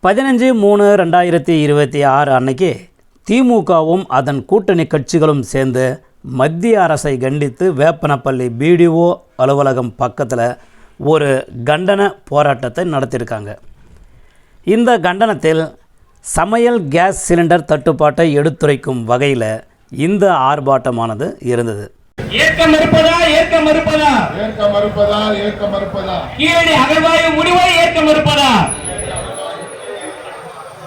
பதினஞ்சு 3/2026 அன்னைக்கு திமுகவும் அதன் கூட்டணி கட்சிகளும் சேர்ந்து மத்திய அரசை கண்டித்து வேப்பனப்பள்ளி பிடிஓ அலுவலகம் பக்கத்தில் ஒரு கண்டன போராட்டத்தை நடத்தியிருக்காங்க. இந்த கண்டனத்தில் சமையல் கேஸ் சிலிண்டர் தட்டுப்பாட்டை எடுத்துரைக்கும் வகையில் இந்த ஆர்ப்பாட்டமானது இருந்தது. ஏற்க மறுப்பதா ஏற்க மறுப்பதா ஏற்க மறுப்பதா ஏற்க மறுப்பதா கீழடி அகழ்வாயு முடிவை ஏற்க மறுப்பதா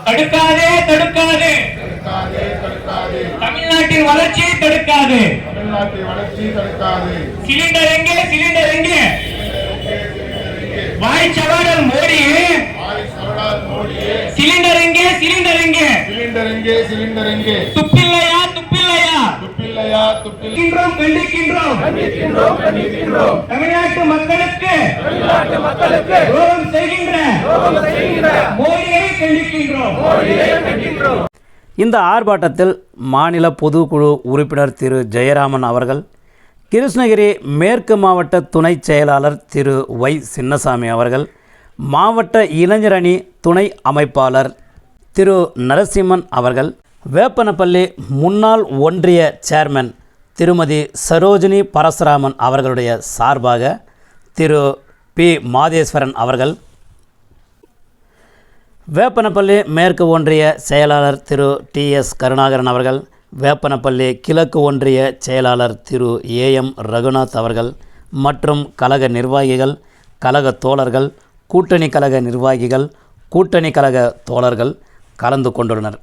தடுக்காதே தடுக்காதே தடுக்காதே தடுக்காதே தமிழ்நாட்டின் வளர்ச்சியை தடுக்காது தமிழ்நாட்டின் வளர்ச்சி தடுக்காது சிலிண்டர் எங்கே சிலிண்டர் எங்கே வாய் சவாடல் மோடி சிலிண்டர் எங்கே சிலிண்டர் எங்கே சிலிண்டர் எங்கே சிலிண்டர் எங்கே துப்பில்லையா துப்பில்லையா துப்பில்லையா துப்பில் கண்டிக்கின்றோம் தமிழ்நாட்டு மக்களுக்கு துரோகம் செய்கின்ற மோடியை கண்டிக்கின்றோம். இந்த ஆர்ப்பாட்டத்தில் மாநில பொதுக்குழு உறுப்பினர் திரு ஜெயராமன் அவர்கள், கிருஷ்ணகிரி மேற்கு மாவட்ட துணை செயலாளர் திரு வை சின்னசாமி அவர்கள், மாவட்ட இளைஞரணி துணை அமைப்பாளர் திரு நரசிம்மன் அவர்கள், வேப்பனப்பள்ளி முன்னாள் ஒன்றிய சேர்மன் திருமதி சரோஜினி பரசுராமன் அவர்களுடைய சார்பாக திரு பி மாதேஸ்வரன் அவர்கள், வேப்பனப்பள்ளி மேற்கு ஒன்றிய செயலாளர் திரு டிஎஸ் கருணாகரன் அவர்கள், வேப்பனப்பள்ளி கிழக்கு ஒன்றிய செயலாளர் திரு ஏஎம் ரகுநாத் அவர்கள் மற்றும் கழக நிர்வாகிகள், கழக தோழர்கள், கூட்டணி கழக நிர்வாகிகள், கூட்டணி கழக தோழர்கள் கலந்து கொண்டுள்ளனர்.